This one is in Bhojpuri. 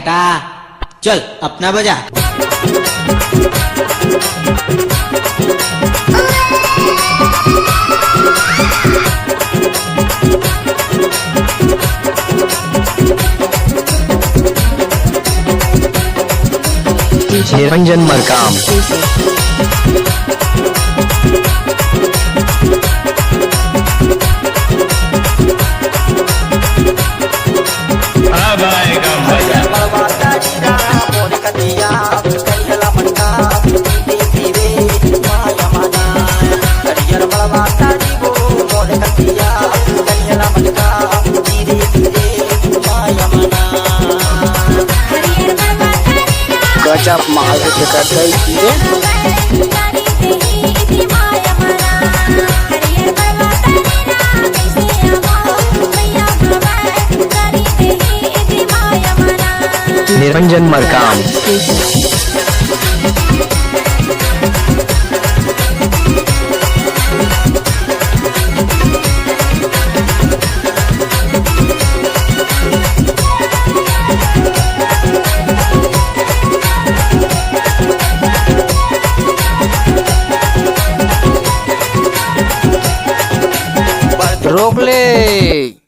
बेटा, चल अपना बजा। निरंजन मरकाम। अब आएगा मजा। गजब माल करते निरंजन मरकाम। रोक ले।